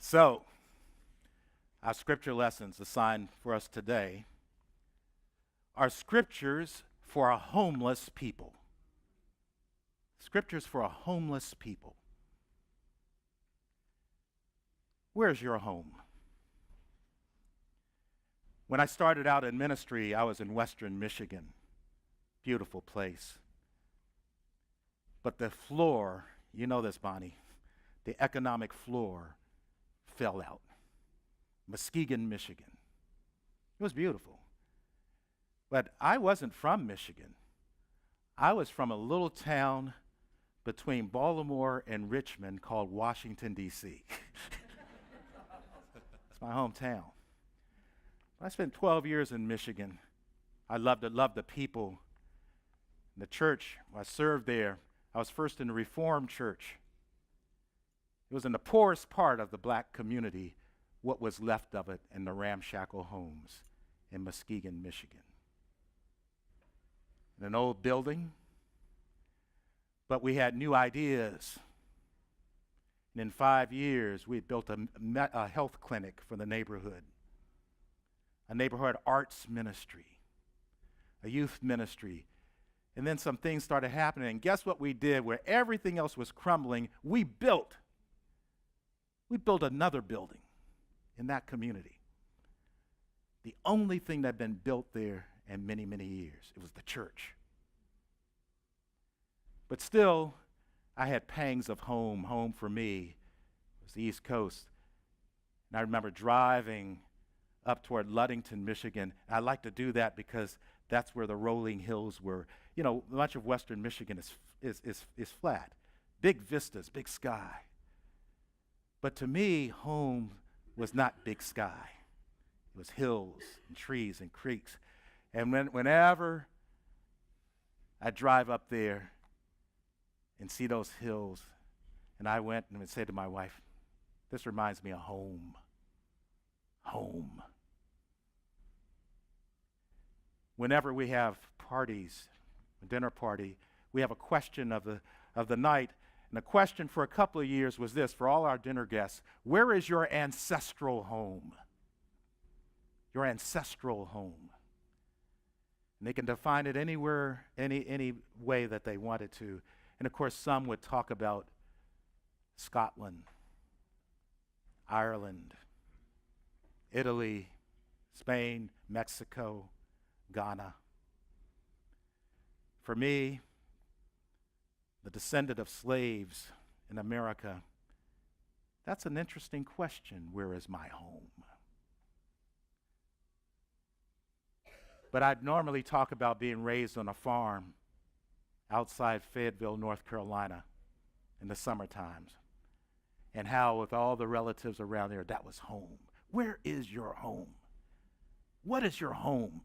So, our scripture lessons assigned for us today are scriptures for a homeless people. Scriptures for a homeless people. Where's your home? When I started out in ministry, I was in Western Michigan. Beautiful place. But the floor, you know this, Bonnie, the economic floor fell out. Muskegon, Michigan. It was beautiful. But I wasn't from Michigan. I was from a little town between Baltimore and Richmond called Washington, D.C. It's my hometown. I spent 12 years in Michigan. I loved it, loved the people. The church, I served there. I was first in the Reformed church. It was in the poorest part of the black community, what was left of it in the ramshackle homes in Muskegon, Michigan. In an old building, but we had new ideas. And in 5 years, we built a health clinic for the neighborhood, a neighborhood arts ministry, a youth ministry. And then some things started happening. And guess what we did? Where everything else was crumbling, we built another building in that community. The only thing that had been built there in many, many years, it was the church. But still, I had pangs of home. Home for me was the East Coast. And I remember driving up toward Ludington, Michigan. I like to do that because that's where the rolling hills were. You know, much of Western Michigan is flat. Big vistas, big sky. But to me, home was not big sky. It was hills and trees and creeks. And whenever I drive up there and see those hills, and I went and would say to my wife, this reminds me of home. Home. Whenever we have parties, a dinner party, we have a question of the night. And the question for a couple of years was this, for all our dinner guests: where is your ancestral home? Your ancestral home. And they can define it anywhere, any way that they wanted to. And of course, some would talk about Scotland, Ireland, Italy, Spain, Mexico, Ghana. For me, the descendant of slaves in America, that's an interesting question. Where is my home? But I'd normally talk about being raised on a farm outside Fayetteville, North Carolina in the summer times, and how with all the relatives around there, that was home. Where is your home? What is your home?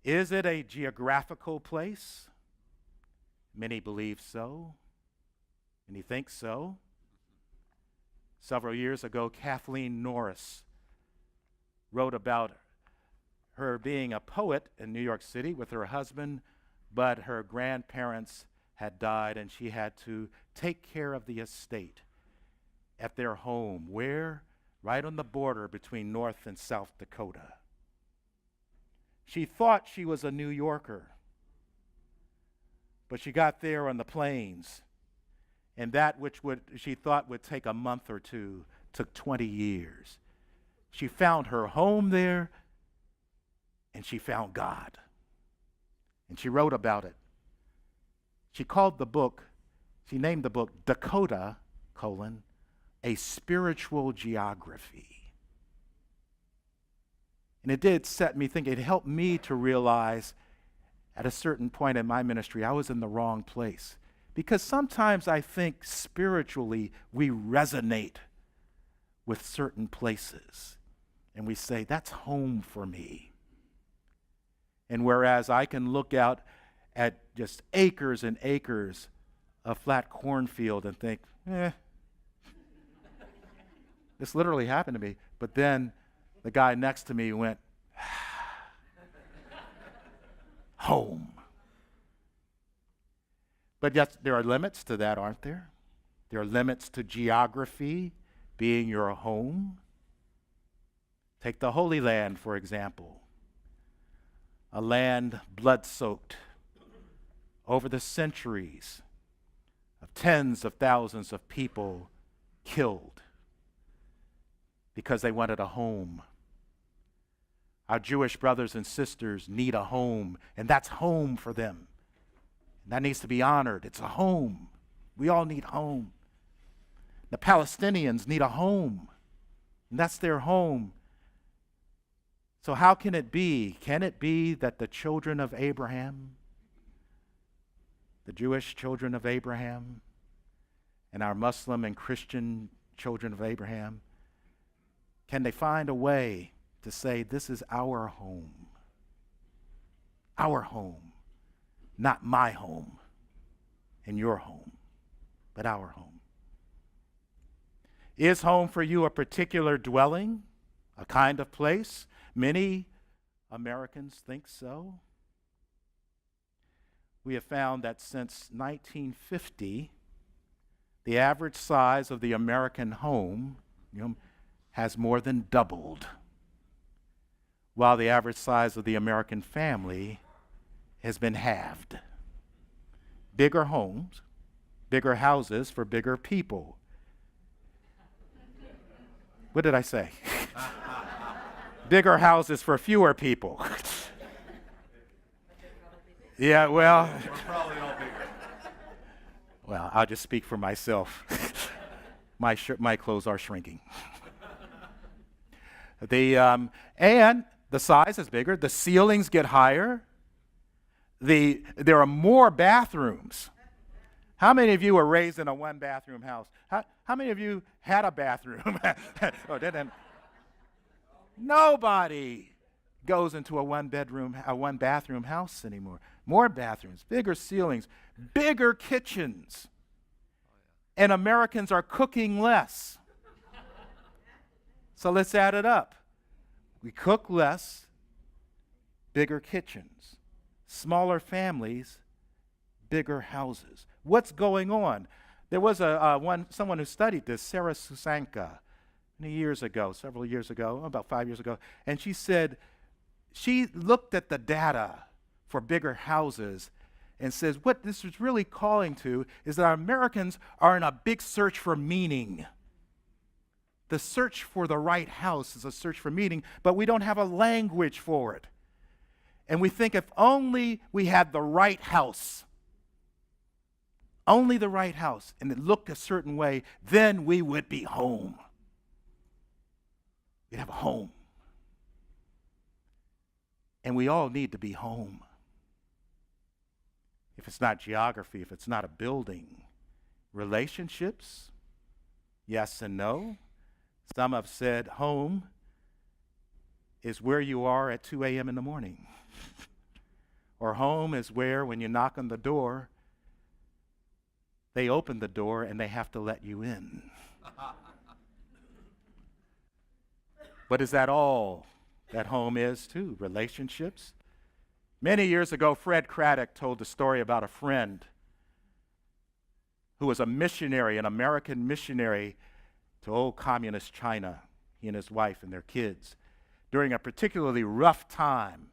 Is it a geographical place? Many believe so. Many think so. Several years ago, Kathleen Norris wrote about her being a poet in New York City with her husband, but her grandparents had died and she had to take care of the estate at their home. Where? Right on the border between North and South Dakota. She thought she was a New Yorker, but she got there on the plains, and that which she thought would take a month or two took 20 years. She found her home there, and she found God. And she wrote about it. She named the book Dakota, a Spiritual Geography. And it did set me thinking. It helped me to realize at a certain point in my ministry, I was in the wrong place. Because sometimes I think spiritually we resonate with certain places. And we say, that's home for me. And whereas I can look out at just acres and acres of flat cornfield and think, this literally happened to me. But then the guy next to me went, home. But yet there are limits to that, aren't there? There are limits to geography being your home. Take the Holy Land, for example. A land blood-soaked over the centuries of tens of thousands of people killed because they wanted a home. Our Jewish brothers and sisters need a home, and that's home for them. And that needs to be honored. It's a home. We all need home. The Palestinians need a home, and that's their home. So how can it be? Can it be that the children of Abraham, the Jewish children of Abraham, and our Muslim and Christian children of Abraham, can they find a way to say, this is our home? Our home, not my home and your home, but our home. Is home for you a particular dwelling, a kind of place? Many Americans think so. We have found that since 1950, the average size of the American home has more than doubled, while the average size of the American family has been halved. Bigger homes, bigger houses for bigger people. What did I say? Bigger houses for fewer people. Yeah, well. We're probably all bigger. Well, I'll just speak for myself. My clothes are shrinking. And the size is bigger. The ceilings get higher. There are more bathrooms. How many of you were raised in a one-bathroom house? How many of you had a bathroom? Nobody goes into a one-bathroom house anymore. More bathrooms, bigger ceilings, bigger kitchens. And Americans are cooking less. So let's add it up. We cook less, bigger kitchens, smaller families, bigger houses. What's going on? There was someone who studied this, Sarah Susanka, several years ago, about 5 years ago, and she said she looked at the data for bigger houses and says what this is really calling to is that our Americans are in a big search for meaning. The search for the right house is a search for meaning, but we don't have a language for it. And we think if only we had the right house, only the right house, and it looked a certain way, then we would be home. We'd have a home. And we all need to be home. If it's not geography, if it's not a building, relationships, yes and no. Some have said home is where you are at 2 a.m. in the morning. Or home is where, when you knock on the door, they open the door and they have to let you in. But is that all that home is too? Relationships? Many years ago, Fred Craddock told the story about a friend who was a missionary, an American missionary to old communist China, he and his wife and their kids, during a particularly rough time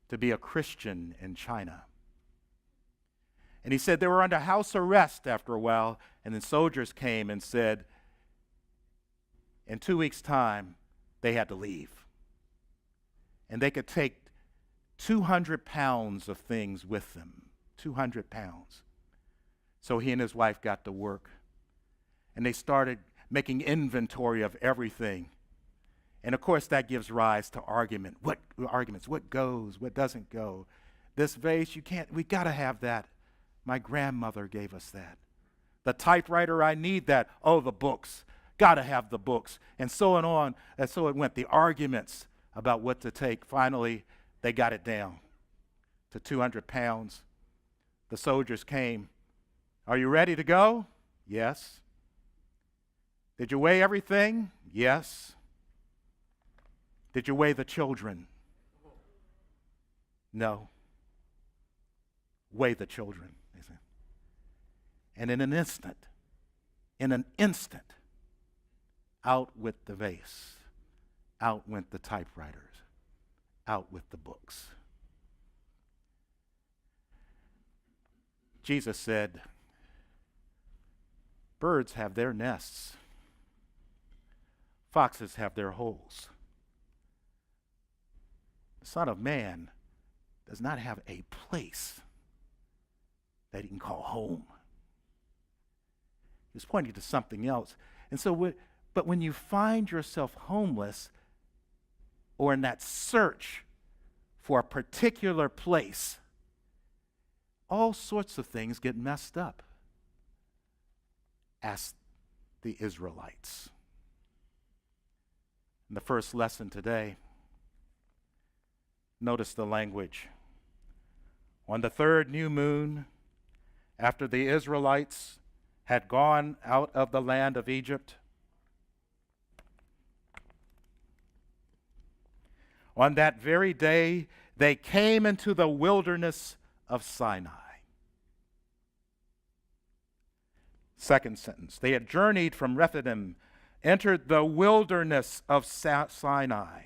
to be a Christian in China. And he said they were under house arrest after a while, and then soldiers came and said, in 2 weeks' time, they had to leave. And they could take 200 pounds of things with them, 200 pounds. So he and his wife got to work, and they started making inventory of everything. And of course, that gives rise to arguments. What goes, what doesn't go? This vase, we got to have that. My grandmother gave us that. The typewriter, I need that. Oh, the books. Got to have the books. And so on. And so it went. The arguments about what to take. Finally, they got it down to 200 pounds. The soldiers came. Are you ready to go? Yes. Did you weigh everything? Yes. Did you weigh the children? No. Weigh the children. And in an instant, In an instant, out with the vase, out went the typewriters, out with the books. Jesus said, birds have their nests. Foxes have their holes. The Son of Man does not have a place that he can call home. He was pointing to something else. And so, but when you find yourself homeless or in that search for a particular place, all sorts of things get messed up. Ask the Israelites. In the first lesson today, notice the language. On the third new moon, after the Israelites had gone out of the land of Egypt, on that very day, they came into the wilderness of Sinai. Second sentence. They had journeyed from Rephidim, entered the wilderness of Sinai,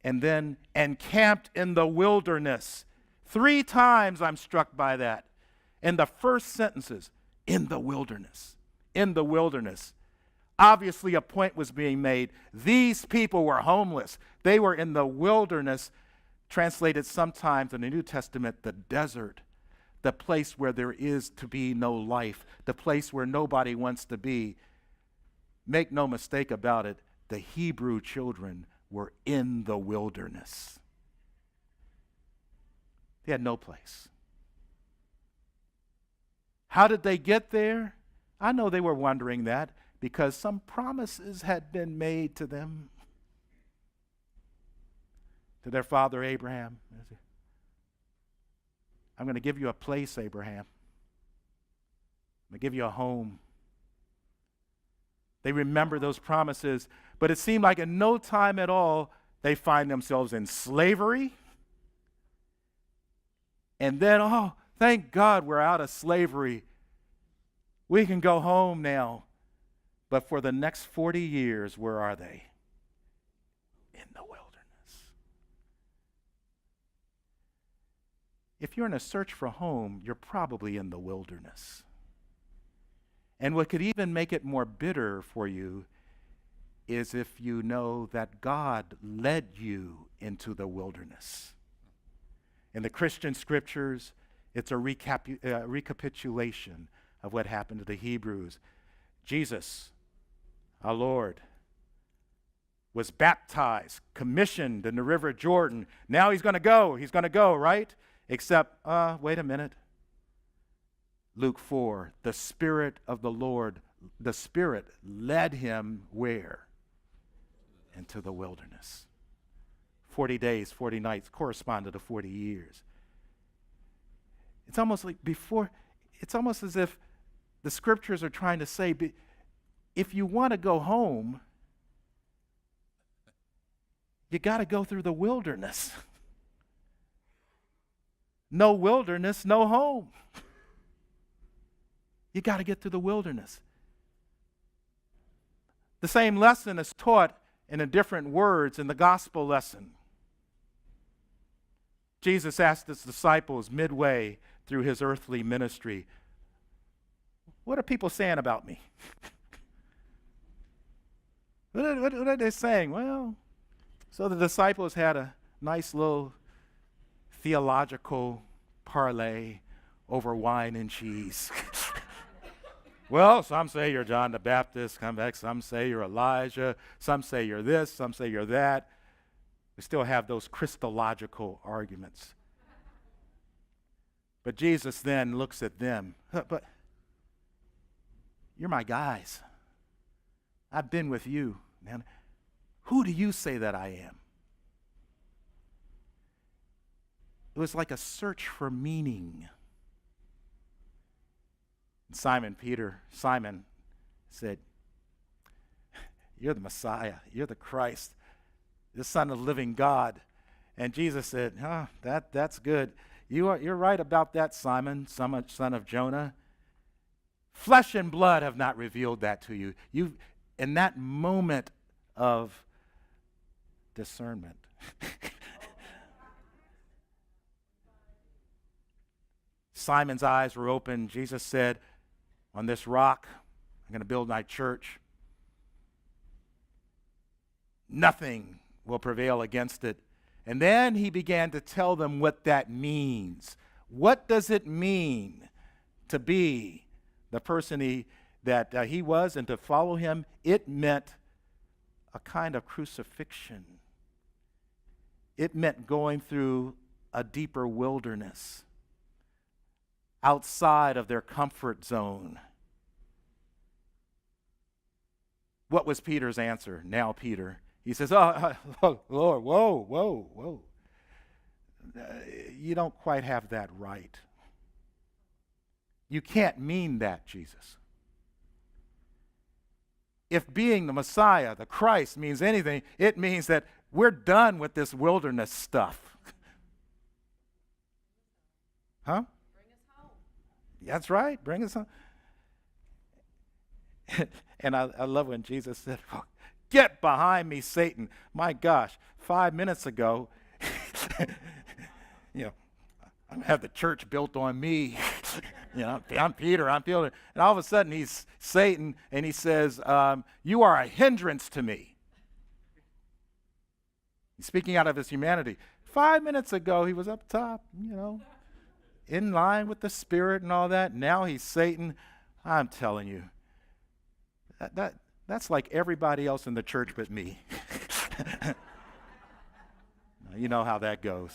and then encamped in the wilderness. 3 times I'm struck by that. In the first sentences, in the wilderness, in the wilderness. Obviously, a point was being made. These people were homeless. They were in the wilderness, translated sometimes in the New Testament, the desert, the place where there is to be no life, the place where nobody wants to be. Make no mistake about it, the Hebrew children were in the wilderness. They had no place. How did they get there? I know they were wondering that because some promises had been made to them, to their father Abraham. I'm going to give you a place, Abraham. I'm going to give you a home. They remember those promises, but it seemed like in no time at all they find themselves in slavery. And then, oh, thank God we're out of slavery. We can go home now. But for the next 40 years, where are they? In the wilderness. If you're in a search for home, you're probably in the wilderness. And what could even make it more bitter for you is if you know that God led you into the wilderness. In the Christian scriptures, it's a recapitulation of what happened to the Hebrews. Jesus, our Lord, was baptized, commissioned in the river Jordan. Now he's going to go. He's going to go, right? Except, wait a minute. Luke 4, the Spirit of the Lord, the Spirit led him where? Into the wilderness. 40 days, 40 nights corresponded to 40 years. It's almost like it's almost as if the scriptures are trying to say, if you want to go home, you got to go through the wilderness. No wilderness, no home. You got to get through the wilderness. The same lesson is taught in different words in the gospel lesson. Jesus asked his disciples midway through his earthly ministry, what are people saying about me? What are they saying? Well, so the disciples had a nice little theological parlay over wine and cheese. Well, some say you're John the Baptist, come back. Some say you're Elijah. Some say you're this. Some say you're that. We still have those Christological arguments. But Jesus then looks at them. But you're my guys. I've been with you, man. Who do you say that I am? It was like a search for meaning. Simon said, you're the Messiah. You're the Christ, the Son of the living God. And Jesus said, that's good. You're right about that, Simon, son of Jonah. Flesh and blood have not revealed that to you. You, in that moment of discernment, Simon's eyes were open. Jesus said, on this rock, I'm going to build my church. Nothing will prevail against it. And then he began to tell them what that means. What does it mean to be the person that he was and to follow him? It meant a kind of crucifixion. It meant going through a deeper wilderness, outside of their comfort zone. What was Peter's answer? Now, Peter, he says, oh, Lord, whoa. You don't quite have that right. You can't mean that, Jesus. If being the Messiah, the Christ, means anything, it means that we're done with this wilderness stuff. Huh? That's right. Bring us home. And I love when Jesus said, oh, get behind me, Satan. My gosh, 5 minutes ago, I'm going to have the church built on me. I'm Peter, I'm Peter. And all of a sudden, he's Satan, and he says, you are a hindrance to me. He's speaking out of his humanity. 5 minutes ago, he was up top, in line with the Spirit and all that. Now he's Satan. I'm telling you, that's like everybody else in the church but me. You know how that goes.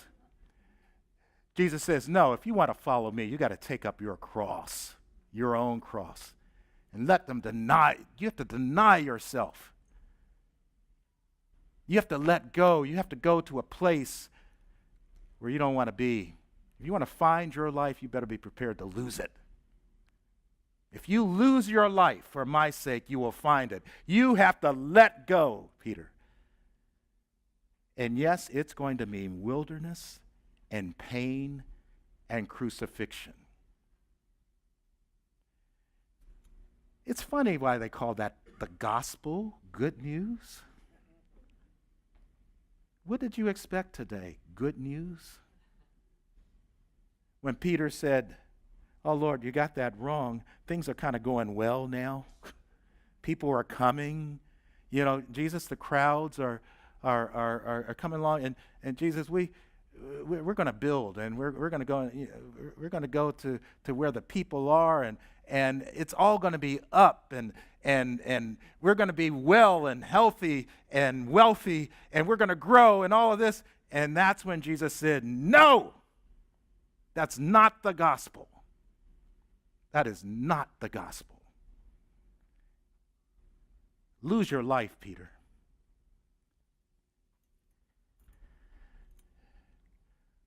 Jesus says, no, if you want to follow me, you got to take up your cross, your own cross, and let them deny. You have to deny yourself. You have to let go. You have to go to a place where you don't want to be. If you want to find your life, you better be prepared to lose it. If you lose your life for my sake, you will find it. You have to let go, Peter. And yes, it's going to mean wilderness and pain and crucifixion. It's funny why they call that the gospel, good news. What did you expect today? Good news? When Peter said, oh, Lord, you got that wrong. Things are kind of going well now. People are coming. Jesus, the crowds are coming along. And Jesus, we're going to build, and we're going to go. We're going to go to where the people are, and it's all going to be up, and we're going to be well and healthy and wealthy, and we're going to grow and all of this. And that's when Jesus said, no. That's not the gospel. That is not the gospel. Lose your life, Peter.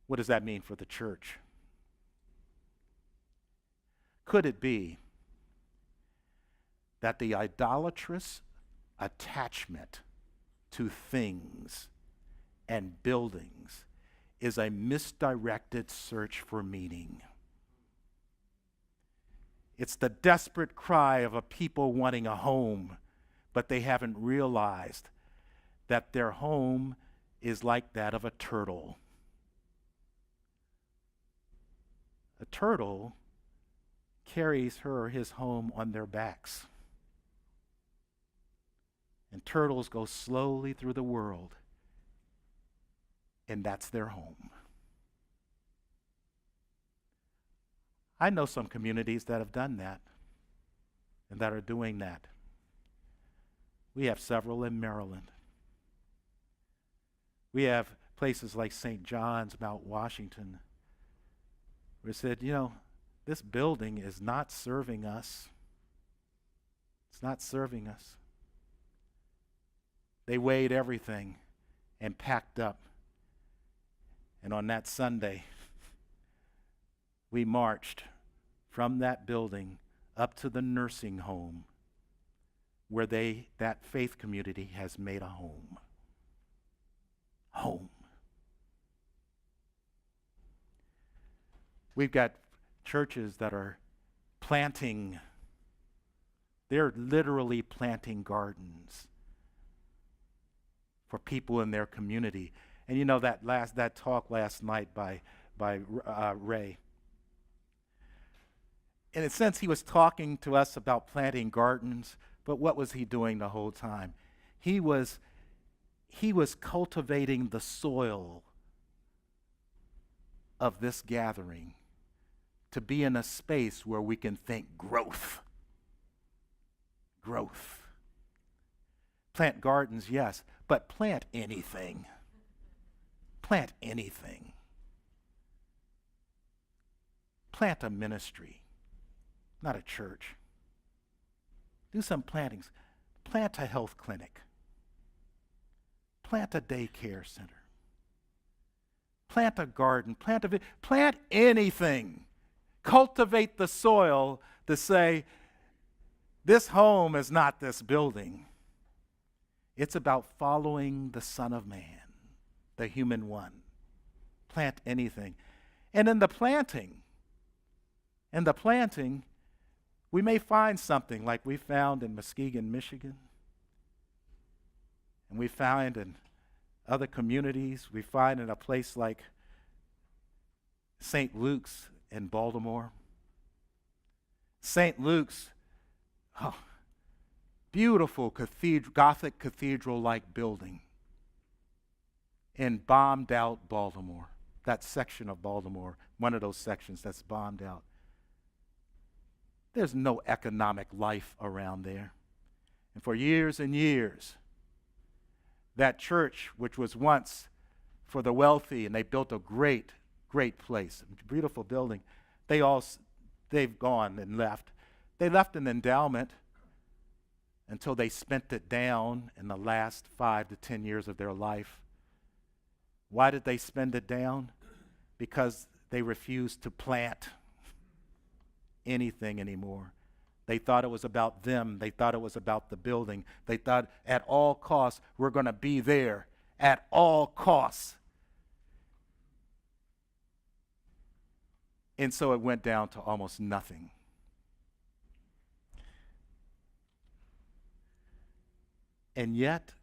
What does that mean for the church? Could it be that the idolatrous attachment to things and buildings is a misdirected search for meaning? It's the desperate cry of a people wanting a home, but they haven't realized that their home is like that of a turtle. A turtle carries her or his home on their backs. And turtles go slowly through the world, and that's their home. I know some communities that have done that and that are doing that. We have several in Maryland. We have places like St. John's, Mount Washington, where it said, this building is not serving us. It's not serving us. They weighed everything and packed up. And on that Sunday, we marched from that building up to the nursing home where that faith community has made a home. Home. We've got churches that are planting They're literally planting gardens for people in their community. And you know that talk last night by Ray. In a sense, he was talking to us about planting gardens, but what was he doing the whole time? He was cultivating the soil of this gathering to be in a space where we can think growth. Growth. Plant gardens, yes, but plant anything. Plant anything. Plant a ministry, not a church. Do some plantings. Plant a health clinic. Plant a daycare center. Plant a garden. Plant anything. Cultivate the soil to say, this home is not this building. It's about following the Son of Man, the human one. Plant anything. And in the planting, we may find something like we found in Muskegon, Michigan, and we find in other communities. We find in a place like St. Luke's in Baltimore. St. Luke's, beautiful Gothic cathedral-like building in bombed-out Baltimore. That section of Baltimore, one of those sections that's bombed out. There's no economic life around there. And for years and years, that church, which was once for the wealthy, and they built a great, great place, a beautiful building, they've gone and left. They left an endowment until they spent it down in the last 5 to 10 years of their life. Why did they spend it down? Because they refused to plant anything anymore. They thought it was about them. They thought it was about the building. They thought at all costs, we're going to be there at all costs. And so it went down to almost nothing. And yet,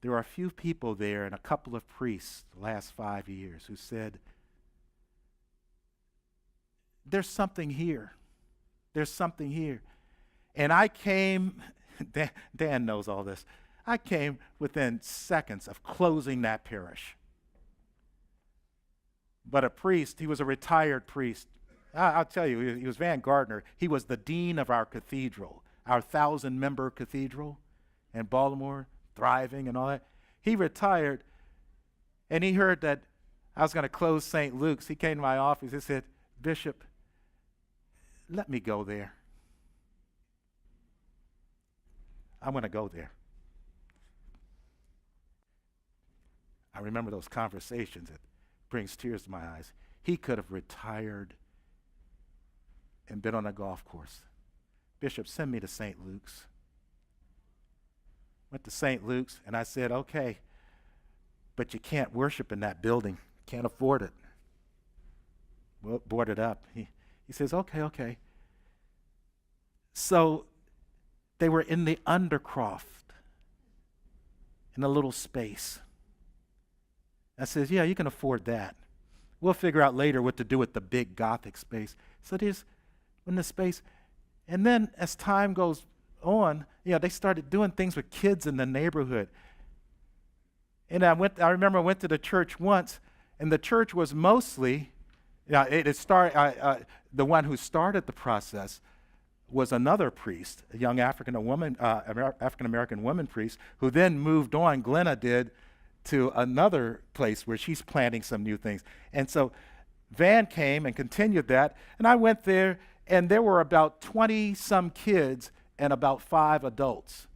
there are a few people there and a couple of priests the last 5 years who said, there's something here. There's something here. And I came, Dan knows all this, I came within seconds of closing that parish. But a priest, he was a retired priest. I'll tell you, he was Van Gardner. He was the dean of our cathedral, our 1,000-member cathedral in Baltimore, thriving and all that. He retired, and he heard that I was going to close St. Luke's. He came to my office. He said, Bishop, let me go there. I want to go there. I remember those conversations. It brings tears to my eyes. He could have retired and been on a golf course. Bishop, send me to St. Luke's. Went to St. Luke's, and I said, okay, but you can't worship in that building. Can't afford it. Well, boarded up. He says, okay. So they were in the undercroft, in a little space. I says, yeah, you can afford that. We'll figure out later what to do with the big Gothic space. So there's in the space. And then as time goes on, they started doing things with kids in the neighborhood. And I remember I went to the church once, and the church was mostly, the one who started the process was another priest, a young African-American woman priest, who then moved on, Glenna did, to another place where she's planting some new things. And so Van came and continued that, and I went there, and there were about 20-some kids and about 5 adults.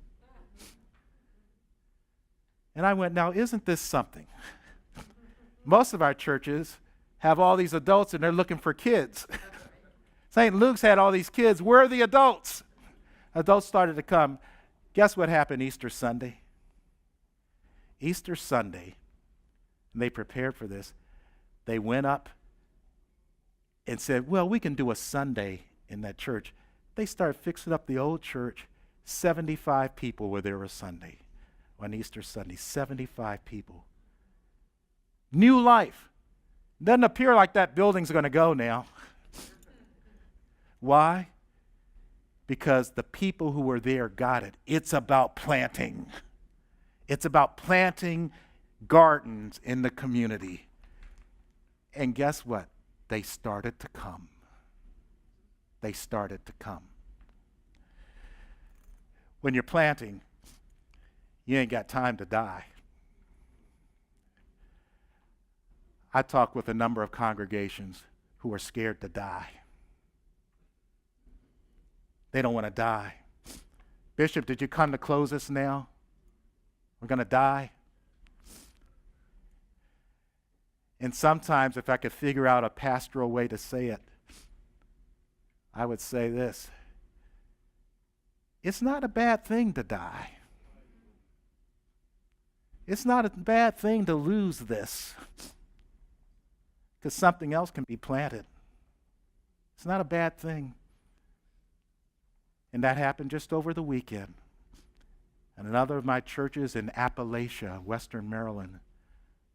And I went, now isn't this something? Most of our churches have all these adults and they're looking for kids. St. Luke's had all these kids. Where are the adults? Adults started to come. Guess what happened Easter Sunday? Easter Sunday, and they prepared for this, they went up and said, well, we can do a Sunday in that church. They started fixing up the old church, 75 people were there a Sunday, on Easter Sunday. 75 people. New life. Doesn't appear like that building's going to go now. Why? Because the people who were there got it. It's about planting. It's about planting gardens in the community. And guess what? They started to come. They started to come. When you're planting, you ain't got time to die. I talk with a number of congregations who are scared to die. They don't want to die. Bishop, did you come to close us now? We're going to die. And sometimes, if I could figure out a pastoral way to say it, I would say this. It's not a bad thing to die. It's not a bad thing to lose this, because something else can be planted. It's not a bad thing. And that happened just over the weekend. And another of my churches in Appalachia, Western Maryland,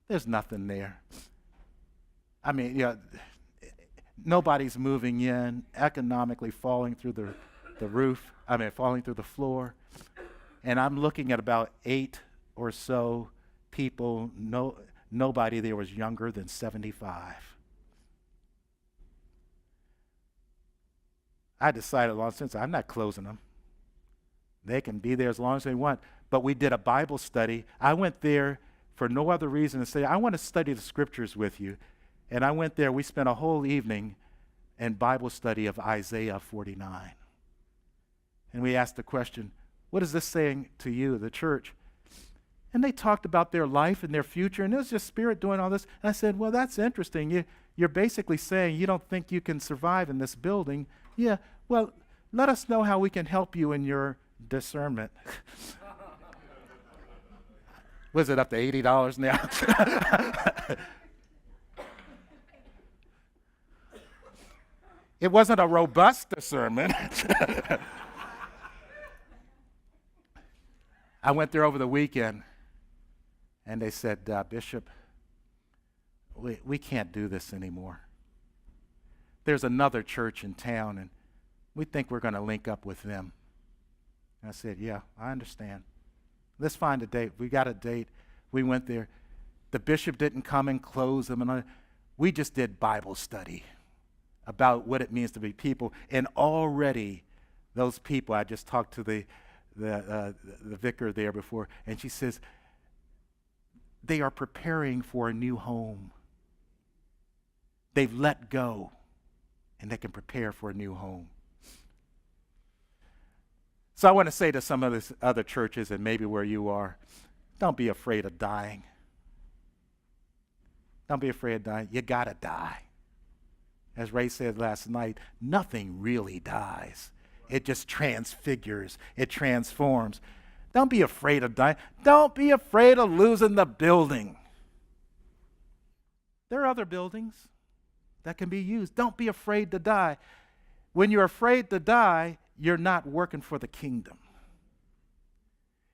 there's nothing there. I mean, nobody's moving in, economically falling through the roof, falling through the floor. And I'm looking at about 8 or so people. Nobody there was younger than 75. I decided long since I'm not closing them. They can be there as long as they want. But we did a Bible study. I went there for no other reason to say, I want to study the scriptures with you. And I went there. We spent a whole evening in Bible study of Isaiah 49. And we asked the question, what is this saying to you, the church? And they talked about their life and their future, and it was just Spirit doing all this. And I said, well, that's interesting. You're basically saying you don't think you can survive in this building. Yeah, well, let us know how we can help you in your discernment. Was it up to $80 now? It wasn't a robust discernment. I went there over the weekend, and they said, Bishop, we can't do this anymore. There's another church in town, and we think we're going to link up with them. And I said, yeah, I understand. Let's find a date. We got a date. We went there. The bishop didn't come and close them. And we just did Bible study about what it means to be people. And already those people, I just talked to the vicar there before, and she says, they are preparing for a new home. They've let go, and they can prepare for a new home. So I want to say to some of these other churches, and maybe where you are, don't be afraid of dying. Don't be afraid of dying. You got to die. As Ray said last night, nothing really dies. It just transfigures. It transforms. Don't be afraid of dying. Don't be afraid of losing the building. There are other buildings that can be used. Don't be afraid to die. When you're afraid to die, you're not working for the kingdom.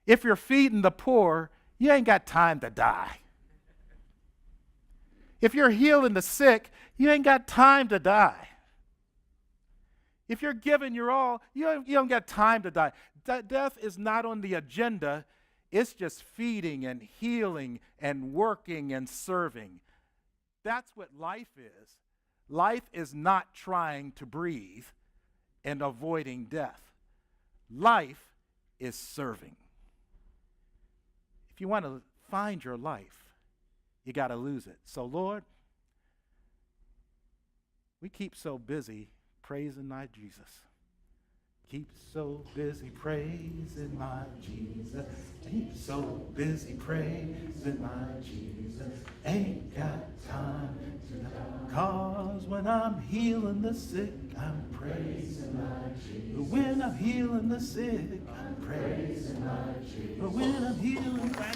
If you're feeding the poor, you ain't got time to die. If you're healing the sick, you ain't got time to die. If you're giving your all, you don't got time to die. Death is not on the agenda. It's just feeding and healing and working and serving. That's what life is. Life is not trying to breathe and avoiding death. Life is serving. If you want to find your life, you got to lose it. So, Lord, we keep so busy praising my Jesus. Keep so busy praising my Jesus. Keep so busy praising my Jesus. Ain't got time to, 'cause when I'm healing the sick, I'm praising my Jesus. When I'm healing the sick, I'm praising my Jesus. When I'm healing my